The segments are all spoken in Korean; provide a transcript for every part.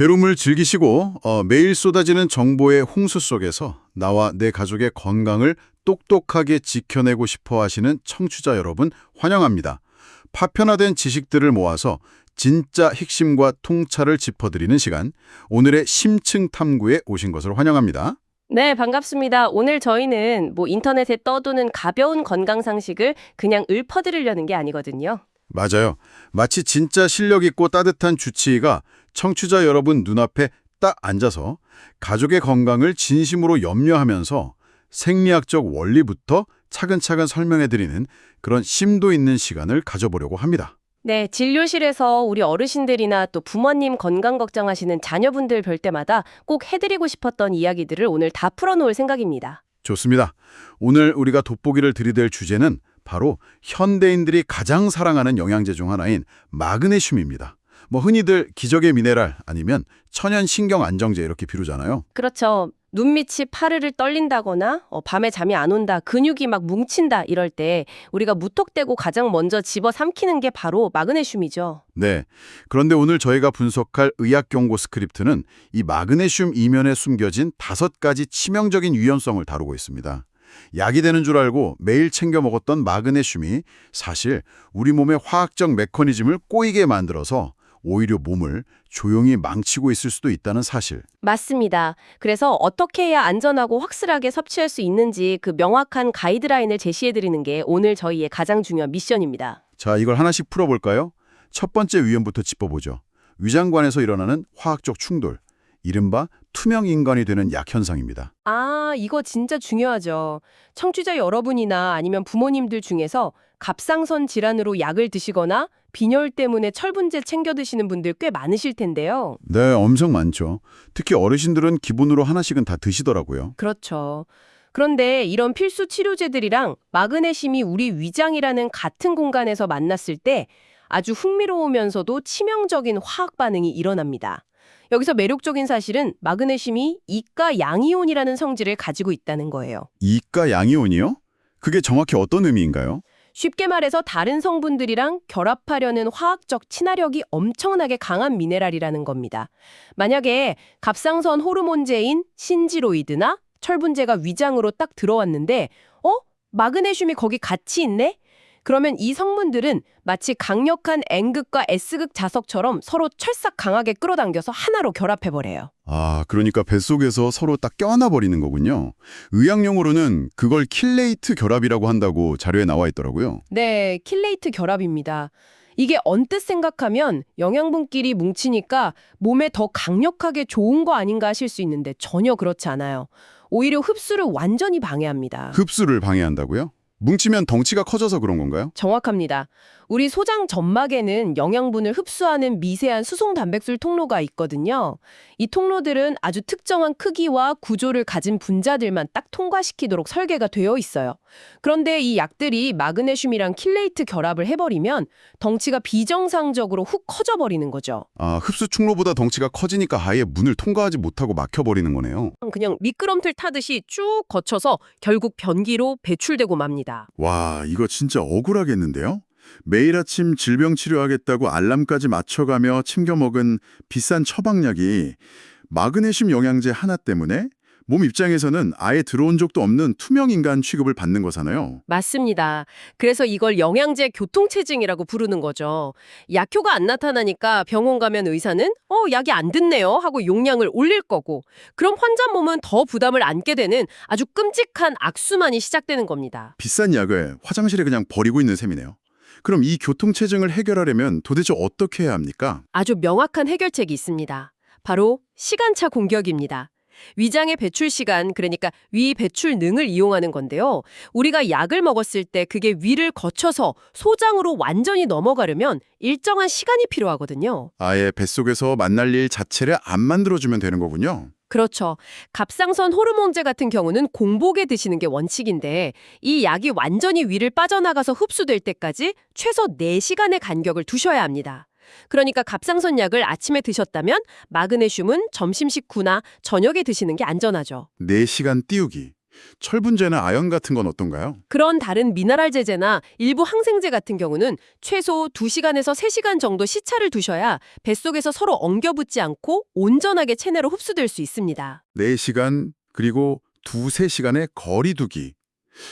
배움을 즐기시고 매일 쏟아지는 정보의 홍수 속에서 나와 내 가족의 건강을 똑똑하게 지켜내고 싶어 하시는 청취자 여러분 환영합니다. 파편화된 지식들을 모아서 진짜 핵심과 통찰을 짚어드리는 시간, 오늘의 심층 탐구에 오신 것을 환영합니다. 네, 반갑습니다. 오늘 저희는 인터넷에 떠도는 가벼운 건강 상식을 그냥 읊어드리려는 게 아니거든요. 맞아요. 마치 진짜 실력 있고 따뜻한 주치의가 청취자 여러분 눈앞에 딱 앉아서 가족의 건강을 진심으로 염려하면서 생리학적 원리부터 차근차근 설명해드리는 그런 심도 있는 시간을 가져보려고 합니다. 네, 진료실에서 우리 어르신들이나 또 부모님 건강 걱정하시는 자녀분들 뵐 때마다 꼭 해드리고 싶었던 이야기들을 오늘 다 풀어놓을 생각입니다. 좋습니다. 오늘 우리가 돋보기를 들이댈 주제는 바로 현대인들이 가장 사랑하는 영양제 중 하나인 마그네슘입니다. 흔히들 기적의 미네랄 아니면 천연 신경 안정제 이렇게 비루잖아요. 그렇죠. 눈밑이 파르르 떨린다거나 밤에 잠이 안 온다, 근육이 막 뭉친다 이럴 때 우리가 무턱대고 가장 먼저 집어삼키는 게 바로 마그네슘이죠. 네. 그런데 오늘 저희가 분석할 의학 경고 스크립트는 이 마그네슘 이면에 숨겨진 5가지 치명적인 위험성을 다루고 있습니다. 약이 되는 줄 알고 매일 챙겨 먹었던 마그네슘이 사실 우리 몸의 화학적 메커니즘을 꼬이게 만들어서 오히려 몸을 조용히 망치고 있을 수도 있다는 사실. 맞습니다. 그래서 어떻게 해야 안전하고 확실하게 섭취할 수 있는지 그 명확한 가이드라인을 제시해드리는 게 오늘 저희의 가장 중요한 미션입니다. 자, 이걸 하나씩 풀어볼까요? 첫 번째 위험부터 짚어보죠. 위장관에서 일어나는 화학적 충돌, 이른바 투명 인간이 되는 약 현상입니다. 이거 진짜 중요하죠. 청취자 여러분이나 아니면 부모님들 중에서 갑상선 질환으로 약을 드시거나 빈혈 때문에 철분제 챙겨 드시는 분들 꽤 많으실 텐데요. 네, 엄청 많죠. 특히 어르신들은 기본으로 하나씩은 다 드시더라고요. 그렇죠. 그런데 이런 필수 치료제들이랑 마그네슘이 우리 위장이라는 같은 공간에서 만났을 때 아주 흥미로우면서도 치명적인 화학 반응이 일어납니다. 여기서 매력적인 사실은 마그네슘이 이가 양이온이라는 성질을 가지고 있다는 거예요. 이가 양이온이요? 그게 정확히 어떤 의미인가요? 쉽게 말해서 다른 성분들이랑 결합하려는 화학적 친화력이 엄청나게 강한 미네랄이라는 겁니다. 만약에 갑상선 호르몬제인 신지로이드나 철분제가 위장으로 딱 들어왔는데 마그네슘이 거기 같이 있네? 그러면 이 성분들은 마치 강력한 N극과 S극 자석처럼 서로 철싹 강하게 끌어당겨서 하나로 결합해버려요. 그러니까 뱃속에서 서로 딱 껴안아 버리는 거군요. 의학용어로는 그걸 킬레이트 결합이라고 한다고 자료에 나와 있더라고요. 네, 킬레이트 결합입니다. 이게 언뜻 생각하면 영양분끼리 뭉치니까 몸에 더 강력하게 좋은 거 아닌가 하실 수 있는데 전혀 그렇지 않아요. 오히려 흡수를 완전히 방해합니다. 흡수를 방해한다고요? 뭉치면 덩치가 커져서 그런 건가요? 정확합니다. 우리 소장 점막에는 영양분을 흡수하는 미세한 수송 단백질 통로가 있거든요. 이 통로들은 아주 특정한 크기와 구조를 가진 분자들만 딱 통과시키도록 설계가 되어 있어요. 그런데 이 약들이 마그네슘이랑 킬레이트 결합을 해버리면 덩치가 비정상적으로 훅 커져버리는 거죠. 흡수 충로보다 덩치가 커지니까 아예 문을 통과하지 못하고 막혀버리는 거네요. 그냥 미끄럼틀 타듯이 쭉 거쳐서 결국 변기로 배출되고 맙니다. 와, 이거 진짜 억울하겠는데요? 매일 아침 질병 치료하겠다고 알람까지 맞춰가며 챙겨 먹은 비싼 처방약이 마그네슘 영양제 하나 때문에 몸 입장에서는 아예 들어온 적도 없는 투명 인간 취급을 받는 거잖아요. 맞습니다. 그래서 이걸 영양제 교통체증이라고 부르는 거죠. 약효가 안 나타나니까 병원 가면 의사는 약이 안 듣네요 하고 용량을 올릴 거고, 그럼 환자 몸은 더 부담을 안게 되는 아주 끔찍한 악순환이 시작되는 겁니다. 비싼 약을 화장실에 그냥 버리고 있는 셈이네요. 그럼 이 교통체증을 해결하려면 도대체 어떻게 해야 합니까? 아주 명확한 해결책이 있습니다. 바로 시간차 공격입니다. 위장의 배출 시간, 그러니까 위 배출능을 이용하는 건데요. 우리가 약을 먹었을 때 그게 위를 거쳐서 소장으로 완전히 넘어가려면 일정한 시간이 필요하거든요. 아예 뱃속에서 만날 일 자체를 안 만들어주면 되는 거군요. 그렇죠. 갑상선 호르몬제 같은 경우는 공복에 드시는 게 원칙인데 이 약이 완전히 위를 빠져나가서 흡수될 때까지 최소 4시간의 간격을 두셔야 합니다. 그러니까 갑상선 약을 아침에 드셨다면 마그네슘은 점심 식후나 저녁에 드시는 게 안전하죠. 4시간 띄우기. 철분제나 아연 같은 건 어떤가요? 그런 다른 미네랄 제제나 일부 항생제 같은 경우는 최소 2시간에서 3시간 정도 시차를 두셔야 뱃속에서 서로 엉겨붙지 않고 온전하게 체내로 흡수될 수 있습니다. 4시간 그리고 2~3시간의 거리 두기.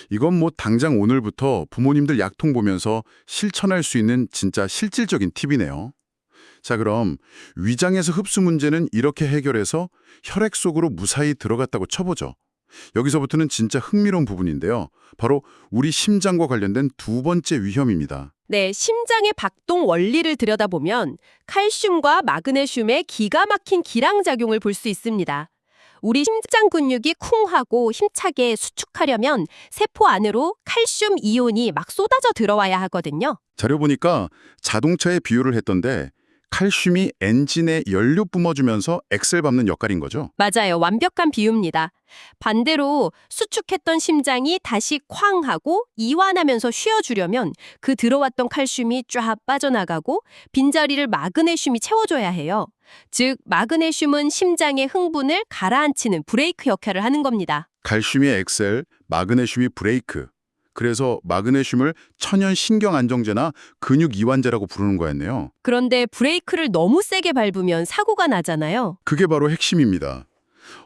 이건 뭐 당장 오늘부터 부모님들 약통 보면서 실천할 수 있는 진짜 실질적인 팁이네요. 자, 그럼 위장에서 흡수 문제는 이렇게 해결해서 혈액 속으로 무사히 들어갔다고 쳐보죠. 여기서부터는 진짜 흥미로운 부분인데요. 바로 우리 심장과 관련된 두 번째 위험입니다. 네, 심장의 박동 원리를 들여다보면 칼슘과 마그네슘의 기가 막힌 기량작용을 볼 수 있습니다. 우리 심장 근육이 쿵하고 힘차게 수축하려면 세포 안으로 칼슘 이온이 막 쏟아져 들어와야 하거든요. 자료 보니까 자동차에 비유를 했던데 칼슘이 엔진에 연료 뿜어주면서 엑셀 밟는 역할인 거죠. 맞아요. 완벽한 비유입니다. 반대로 수축했던 심장이 다시 쾅 하고 이완하면서 쉬어주려면 그 들어왔던 칼슘이 쫙 빠져나가고 빈자리를 마그네슘이 채워줘야 해요. 즉, 마그네슘은 심장의 흥분을 가라앉히는 브레이크 역할을 하는 겁니다. 칼슘이 엑셀, 마그네슘이 브레이크. 그래서 마그네슘을 천연 신경 안정제나 근육 이완제라고 부르는 거였네요. 그런데 브레이크를 너무 세게 밟으면 사고가 나잖아요. 그게 바로 핵심입니다.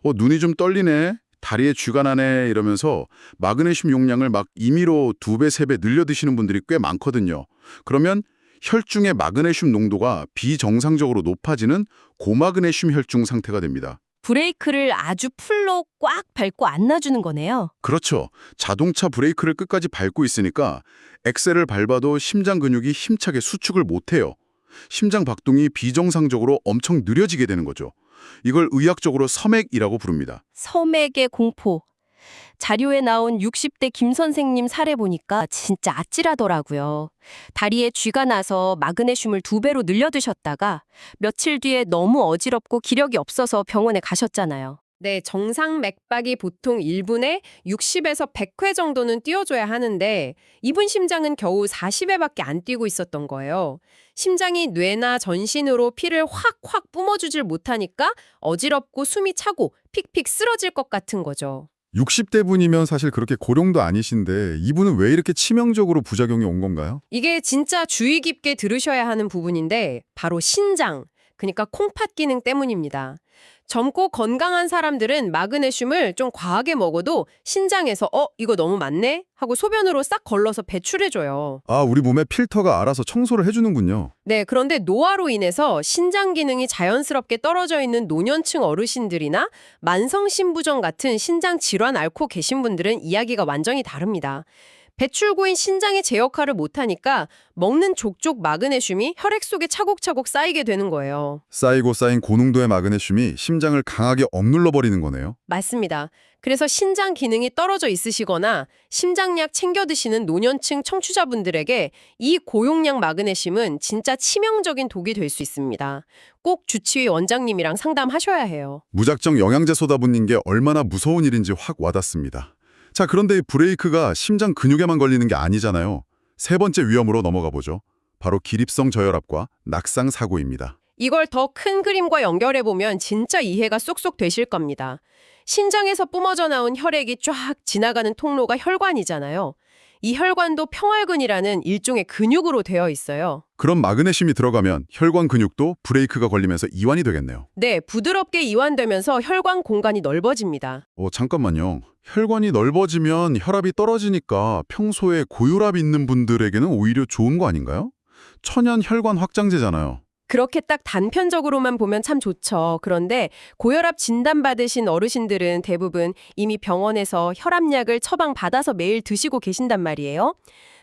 눈이 좀 떨리네, 다리에 쥐가 나네 이러면서 마그네슘 용량을 막 임의로 2배, 3배 늘려 드시는 분들이 꽤 많거든요. 그러면 혈중의 마그네슘 농도가 비정상적으로 높아지는 고마그네슘 혈중 상태가 됩니다. 브레이크를 아주 풀로 꽉 밟고 안 놔주는 거네요. 그렇죠. 자동차 브레이크를 끝까지 밟고 있으니까 엑셀을 밟아도 심장 근육이 힘차게 수축을 못해요. 심장 박동이 비정상적으로 엄청 느려지게 되는 거죠. 이걸 의학적으로 섬액이라고 부릅니다. 섬액의 공포. 자료에 나온 60대 김 선생님 사례 보니까 진짜 아찔하더라고요. 다리에 쥐가 나서 마그네슘을 2배로 늘려 드셨다가 며칠 뒤에 너무 어지럽고 기력이 없어서 병원에 가셨잖아요. 네, 정상 맥박이 보통 1분에 60에서 100회 정도는 뛰어줘야 하는데 이분 심장은 겨우 40회밖에 안 뛰고 있었던 거예요. 심장이 뇌나 전신으로 피를 확확 뿜어주질 못하니까 어지럽고 숨이 차고 픽픽 쓰러질 것 같은 거죠. 60대 분이면 사실 그렇게 고령도 아니신데 이분은 왜 이렇게 치명적으로 부작용이 온 건가요? 이게 진짜 주의 깊게 들으셔야 하는 부분인데 바로 신장, 그러니까 콩팥 기능 때문입니다. 젊고 건강한 사람들은 마그네슘을 좀 과하게 먹어도 신장에서 이거 너무 많네? 하고 소변으로 싹 걸러서 배출해줘요. 아, 우리 몸에 필터가 알아서 청소를 해주는군요. 네, 그런데 노화로 인해서 신장 기능이 자연스럽게 떨어져 있는 노년층 어르신들이나 만성신부종 같은 신장 질환 앓고 계신 분들은 이야기가 완전히 다릅니다. 배출구인 신장의 제 역할을 못하니까 먹는 족족 마그네슘이 혈액 속에 차곡차곡 쌓이게 되는 거예요. 쌓이고 쌓인 고농도의 마그네슘이 심장을 강하게 억눌러 버리는 거네요. 맞습니다. 그래서 신장 기능이 떨어져 있으시거나 심장약 챙겨 드시는 노년층 청취자분들에게 이 고용량 마그네슘은 진짜 치명적인 독이 될 수 있습니다. 꼭 주치의 원장님이랑 상담하셔야 해요. 무작정 영양제 쏟아붓는 게 얼마나 무서운 일인지 확 와닿습니다. 자, 그런데 이 브레이크가 심장 근육에만 걸리는 게 아니잖아요. 세 번째 위험으로 넘어가 보죠. 바로 기립성 저혈압과 낙상 사고입니다. 이걸 더 큰 그림과 연결해보면 진짜 이해가 쏙쏙 되실 겁니다. 신장에서 뿜어져 나온 혈액이 쫙 지나가는 통로가 혈관이잖아요. 이 혈관도 평활근이라는 일종의 근육으로 되어 있어요. 그럼 마그네슘이 들어가면 혈관 근육도 브레이크가 걸리면서 이완이 되겠네요. 네, 부드럽게 이완되면서 혈관 공간이 넓어집니다. 잠깐만요. 혈관이 넓어지면 혈압이 떨어지니까 평소에 고혈압 있는 분들에게는 오히려 좋은 거 아닌가요? 천연 혈관 확장제잖아요. 그렇게 딱 단편적으로만 보면 참 좋죠. 그런데 고혈압 진단받으신 어르신들은 대부분 이미 병원에서 혈압약을 처방받아서 매일 드시고 계신단 말이에요.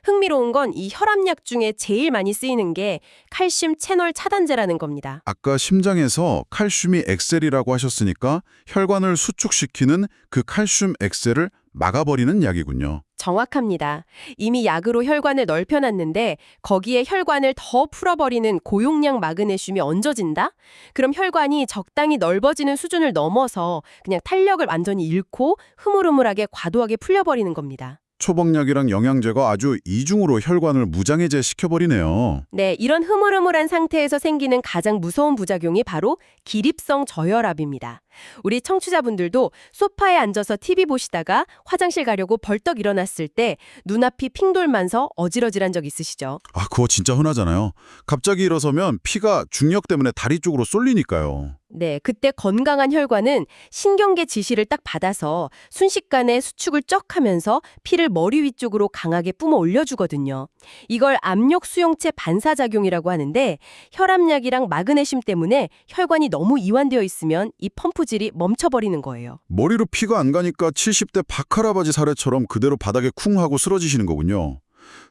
흥미로운 건 이 혈압약 중에 제일 많이 쓰이는 게 칼슘 채널 차단제라는 겁니다. 아까 심장에서 칼슘이 엑셀이라고 하셨으니까 혈관을 수축시키는 그 칼슘 엑셀을 막아버리는 약이군요. 정확합니다. 이미 약으로 혈관을 넓혀놨는데 거기에 혈관을 더 풀어버리는 고용량 마그네슘이 얹어진다? 그럼 혈관이 적당히 넓어지는 수준을 넘어서 그냥 탄력을 완전히 잃고 흐물흐물하게 과도하게 풀려버리는 겁니다. 초복약이랑 영양제가 아주 이중으로 혈관을 무장해제 시켜버리네요. 네, 이런 흐물흐물한 상태에서 생기는 가장 무서운 부작용이 바로 기립성 저혈압입니다. 우리 청취자분들도 소파에 앉아서 TV 보시다가 화장실 가려고 벌떡 일어났을 때 눈앞이 핑 돌면서 어지러질한 적 있으시죠? 아, 그거 진짜 흔하잖아요. 갑자기 일어서면 피가 중력 때문에 다리 쪽으로 쏠리니까요. 네, 그때 건강한 혈관은 신경계 지시를 딱 받아서 순식간에 수축을 쩍 하면서 피를 머리 위쪽으로 강하게 뿜어 올려주거든요. 이걸 압력 수용체 반사작용이라고 하는데 혈압약이랑 마그네슘 때문에 혈관이 너무 이완되어 있으면 이 펌프질이 멈춰버리는 거예요. 머리로 피가 안 가니까 70대 박할아버지 사례처럼 그대로 바닥에 쿵 하고 쓰러지시는 거군요.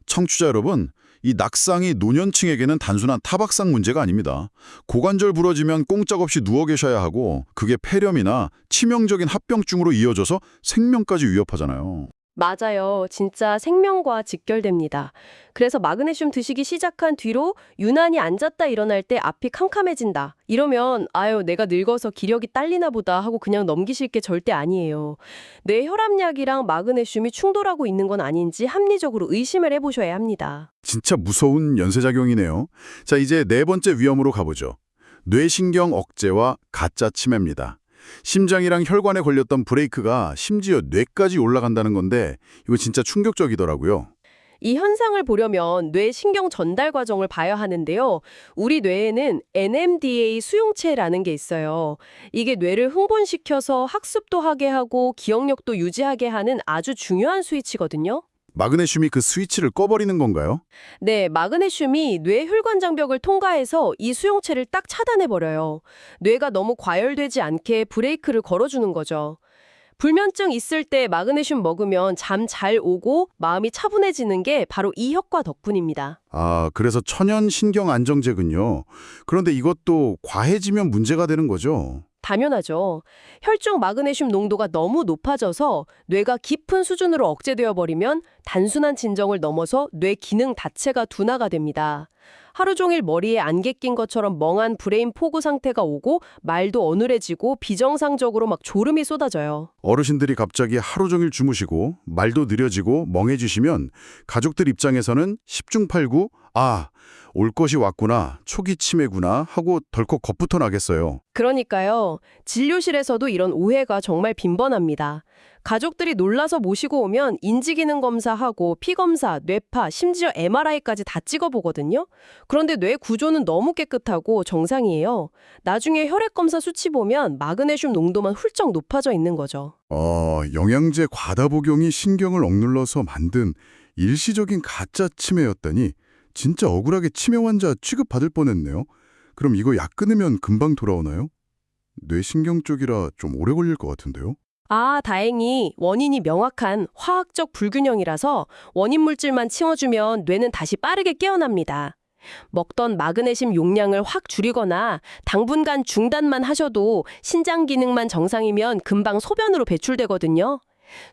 청취자 여러분, 이 낙상이 노년층에게는 단순한 타박상 문제가 아닙니다. 고관절 부러지면 꼼짝없이 누워 계셔야 하고 그게 폐렴이나 치명적인 합병증으로 이어져서 생명까지 위협하잖아요. 맞아요. 진짜 생명과 직결됩니다. 그래서 마그네슘 드시기 시작한 뒤로 유난히 앉았다 일어날 때 앞이 캄캄해진다. 이러면 아유 내가 늙어서 기력이 딸리나 보다 하고 그냥 넘기실 게 절대 아니에요. 뇌 혈압약이랑 마그네슘이 충돌하고 있는 건 아닌지 합리적으로 의심을 해보셔야 합니다. 진짜 무서운 연쇄작용이네요. 자, 이제 네 번째 위험으로 가보죠. 뇌신경 억제와 가짜 치매입니다. 심장이랑 혈관에 걸렸던 브레이크가 심지어 뇌까지 올라간다는 건데 이거 진짜 충격적이더라고요. 이 현상을 보려면 뇌 신경 전달 과정을 봐야 하는데요. 우리 뇌에는 NMDA 수용체라는 게 있어요. 이게 뇌를 흥분시켜서 학습도 하게 하고 기억력도 유지하게 하는 아주 중요한 스위치거든요. 마그네슘이 그 스위치를 꺼버리는 건가요? 네, 마그네슘이 뇌 혈관 장벽을 통과해서 이 수용체를 딱 차단해버려요. 뇌가 너무 과열되지 않게 브레이크를 걸어주는 거죠. 불면증 있을 때 마그네슘 먹으면 잠 잘 오고 마음이 차분해지는 게 바로 이 효과 덕분입니다. 아, 그래서 천연 신경 안정제군요. 그런데 이것도 과해지면 문제가 되는 거죠? 당연하죠. 혈중 마그네슘 농도가 너무 높아져서 뇌가 깊은 수준으로 억제되어 버리면 단순한 진정을 넘어서 뇌 기능 자체가 둔화가 됩니다. 하루 종일 머리에 안개 낀 것처럼 멍한 브레인 포구 상태가 오고 말도 어눌해지고 비정상적으로 막 졸음이 쏟아져요. 어르신들이 갑자기 하루 종일 주무시고 말도 느려지고 멍해지시면 가족들 입장에서는 10중 8구 아, 올 것이 왔구나, 초기 치매구나 하고 덜컥 겁부터 나겠어요. 그러니까요. 진료실에서도 이런 오해가 정말 빈번합니다. 가족들이 놀라서 모시고 오면 인지기능 검사하고 피검사, 뇌파, 심지어 MRI까지 다 찍어보거든요. 그런데 뇌 구조는 너무 깨끗하고 정상이에요. 나중에 혈액검사 수치 보면 마그네슘 농도만 훌쩍 높아져 있는 거죠. 영양제 과다 복용이 신경을 억눌러서 만든 일시적인 가짜 치매였다니 진짜 억울하게 치매 환자 취급받을 뻔했네요. 그럼 이거 약 끊으면 금방 돌아오나요? 뇌신경 쪽이라 좀 오래 걸릴 것 같은데요? 아, 다행히 원인이 명확한 화학적 불균형이라서 원인 물질만 치워주면 뇌는 다시 빠르게 깨어납니다. 먹던 마그네슘 용량을 확 줄이거나 당분간 중단만 하셔도 신장 기능만 정상이면 금방 소변으로 배출되거든요.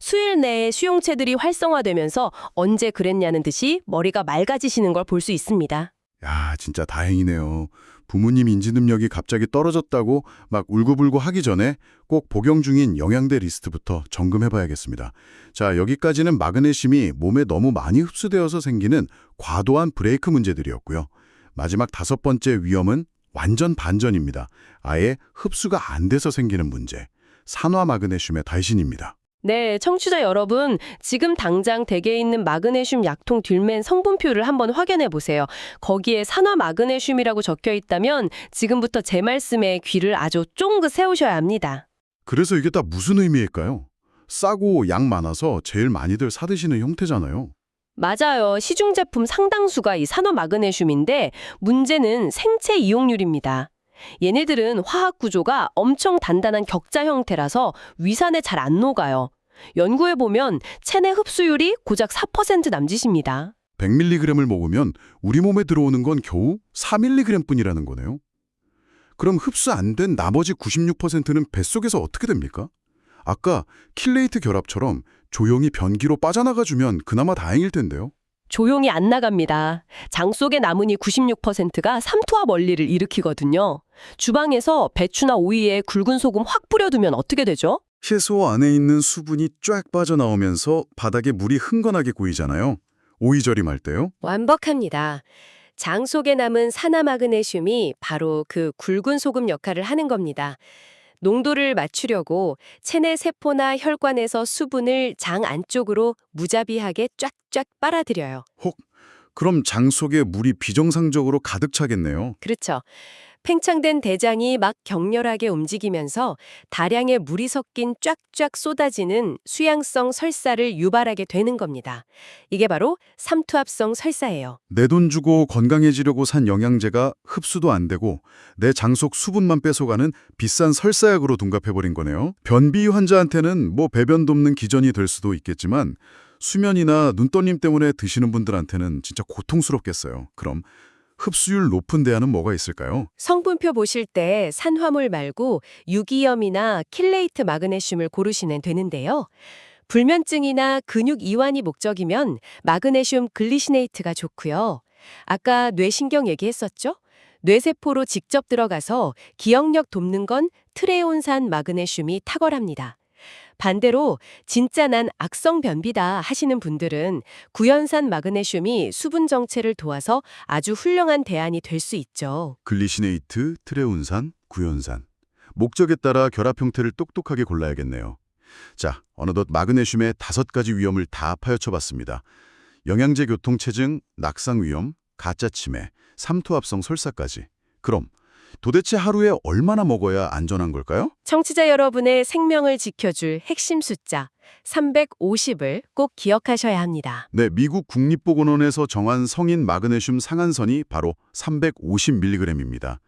수일 내에 수용체들이 활성화되면서 언제 그랬냐는 듯이 머리가 맑아지시는 걸 볼 수 있습니다. 야, 진짜 다행이네요. 부모님 인지 능력이 갑자기 떨어졌다고 막 울고불고 하기 전에 꼭 복용 중인 영양제 리스트부터 점검해봐야겠습니다. 자, 여기까지는 마그네슘이 몸에 너무 많이 흡수되어서 생기는 과도한 브레이크 문제들이었고요. 마지막 다섯 번째 위험은 완전 반전입니다. 아예 흡수가 안 돼서 생기는 문제. 산화 마그네슘의 달신입니다. 네, 청취자 여러분, 지금 당장 댁에 있는 마그네슘 약통 뒷면 성분표를 한번 확인해 보세요. 거기에 산화 마그네슘이라고 적혀 있다면 지금부터 제 말씀에 귀를 아주 쫑긋 세우셔야 합니다. 그래서 이게 다 무슨 의미일까요? 싸고 양 많아서 제일 많이들 사드시는 형태잖아요. 맞아요. 시중 제품 상당수가 이 산화 마그네슘인데 문제는 생체 이용률입니다. 얘네들은 화학 구조가 엄청 단단한 격자 형태라서 위산에 잘 안 녹아요. 연구해보면 체내 흡수율이 고작 4% 남짓입니다. 100mg을 먹으면 우리 몸에 들어오는 건 겨우 4mg 뿐이라는 거네요. 그럼 흡수 안 된 나머지 96%는 뱃속에서 어떻게 됩니까? 아까 킬레이트 결합처럼 조용히 변기로 빠져나가주면 그나마 다행일 텐데요. 조용히 안 나갑니다. 장 속에 남은 이 96%가 삼투압 원리를 일으키거든요. 주방에서 배추나 오이에 굵은 소금 확 뿌려두면 어떻게 되죠? 해소 안에 있는 수분이 쫙 빠져나오면서 바닥에 물이 흥건하게 고이잖아요. 오이절임할 때요. 완벽합니다. 장 속에 남은 산화마그네슘이 바로 그 굵은 소금 역할을 하는 겁니다. 농도를 맞추려고 체내 세포나 혈관에서 수분을 장 안쪽으로 무자비하게 쫙쫙 빨아들여요. 혹, 그럼 장 속에 물이 비정상적으로 가득 차겠네요. 그렇죠. 팽창된 대장이 막 격렬하게 움직이면서 다량의 물이 섞인 쫙쫙 쏟아지는 수양성 설사를 유발하게 되는 겁니다. 이게 바로 삼투압성 설사예요. 내 돈 주고 건강해지려고 산 영양제가 흡수도 안 되고 내 장 속 수분만 뺏어가는 비싼 설사약으로 둔갑해버린 거네요. 변비 환자한테는 뭐 배변 돕는 기전이 될 수도 있겠지만 수면이나 눈떠님 때문에 드시는 분들한테는 진짜 고통스럽겠어요. 그럼 흡수율 높은 대안은 뭐가 있을까요? 성분표 보실 때 산화물 말고 유기염이나 킬레이트 마그네슘을 고르시면 되는데요. 불면증이나 근육 이완이 목적이면 마그네슘 글리시네이트가 좋고요. 아까 뇌신경 얘기했었죠? 뇌세포로 직접 들어가서 기억력 돕는 건 트레온산 마그네슘이 탁월합니다. 반대로 진짜 난 악성 변비다 하시는 분들은 구연산 마그네슘이 수분 정체를 도와서 아주 훌륭한 대안이 될 수 있죠. 글리시네이트, 트레온산, 구연산. 목적에 따라 결합 형태를 똑똑하게 골라야겠네요. 자, 어느덧 마그네슘의 5가지 위험을 다 파헤쳐봤습니다. 영양제 교통체증, 낙상 위험, 가짜 치매, 삼투압성 설사까지. 그럼 도대체 하루에 얼마나 먹어야 안전한 걸까요? 청취자 여러분의 생명을 지켜줄 핵심 숫자 350을 꼭 기억하셔야 합니다. 네, 미국 국립보건원에서 정한 성인 마그네슘 상한선이 바로 350mg입니다.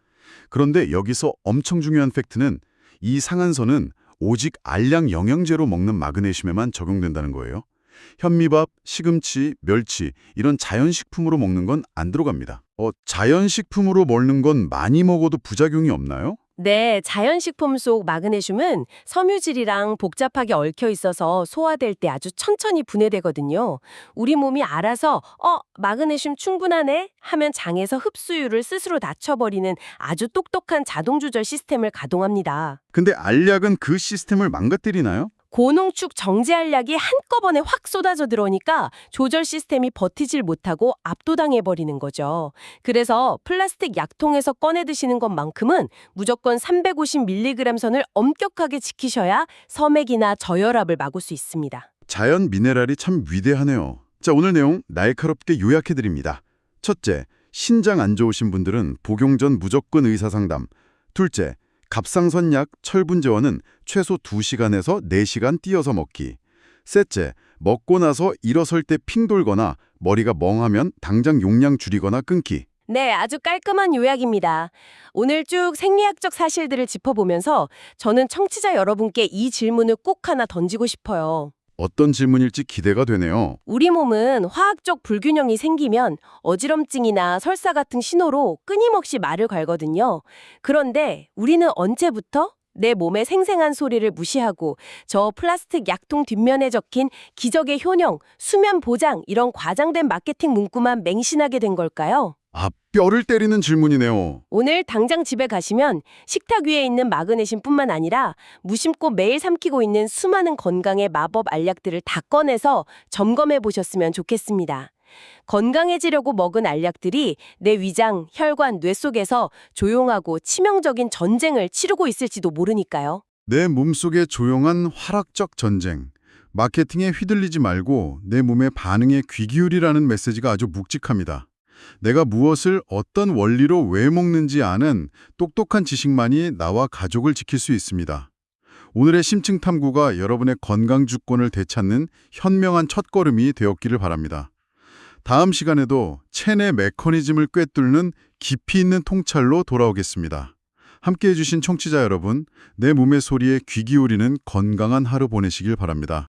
그런데 여기서 엄청 중요한 팩트는 이 상한선은 오직 알약 영양제로 먹는 마그네슘에만 적용된다는 거예요. 현미밥, 시금치, 멸치 이런 자연식품으로 먹는 건 안 들어갑니다. 자연식품으로 먹는 건 많이 먹어도 부작용이 없나요? 네, 자연식품 속 마그네슘은 섬유질이랑 복잡하게 얽혀 있어서 소화될 때 아주 천천히 분해되거든요. 우리 몸이 알아서 마그네슘 충분하네 하면 장에서 흡수율을 스스로 낮춰버리는 아주 똑똑한 자동 조절 시스템을 가동합니다. 근데 알약은 그 시스템을 망가뜨리나요? 고농축 정제알약이 한꺼번에 확 쏟아져 들어오니까 조절 시스템이 버티질 못하고 압도당해버리는 거죠. 그래서 플라스틱 약통에서 꺼내 드시는 것만큼은 무조건 350mg 선을 엄격하게 지키셔야 섬액이나 저혈압을 막을 수 있습니다. 자연 미네랄이 참 위대하네요. 자, 오늘 내용 날카롭게 요약해드립니다. 첫째, 신장 안 좋으신 분들은 복용 전 무조건 의사상담. 둘째, 갑상선약, 철분제원은 최소 2시간에서 4시간 띄어서 먹기. 셋째, 먹고 나서 일어설 때 핑 돌거나 머리가 멍하면 당장 용량 줄이거나 끊기. 네, 아주 깔끔한 요약입니다. 오늘 쭉 생리학적 사실들을 짚어보면서 저는 청취자 여러분께 이 질문을 꼭 하나 던지고 싶어요. 어떤 질문일지 기대가 되네요. 우리 몸은 화학적 불균형이 생기면 어지럼증이나 설사 같은 신호로 끊임없이 말을 걸거든요. 그런데 우리는 언제부터 내 몸의 생생한 소리를 무시하고 저 플라스틱 약통 뒷면에 적힌 기적의 효능, 수면 보장 이런 과장된 마케팅 문구만 맹신하게 된 걸까요? 뼈를 때리는 질문이네요. 오늘 당장 집에 가시면 식탁 위에 있는 마그네슘뿐만 아니라 무심코 매일 삼키고 있는 수많은 건강의 마법 알약들을 다 꺼내서 점검해 보셨으면 좋겠습니다. 건강해지려고 먹은 알약들이 내 위장, 혈관, 뇌 속에서 조용하고 치명적인 전쟁을 치르고 있을지도 모르니까요. 내 몸속의 조용한 화학적 전쟁. 마케팅에 휘둘리지 말고 내 몸의 반응에 귀 기울이라는 메시지가 아주 묵직합니다. 내가 무엇을 어떤 원리로 왜 먹는지 아는 똑똑한 지식만이 나와 가족을 지킬 수 있습니다. 오늘의 심층 탐구가 여러분의 건강 주권을 되찾는 현명한 첫걸음이 되었기를 바랍니다. 다음 시간에도 체내 메커니즘을 꿰뚫는 깊이 있는 통찰로 돌아오겠습니다. 함께해 주신 청취자 여러분, 내 몸의 소리에 귀 기울이는 건강한 하루 보내시길 바랍니다.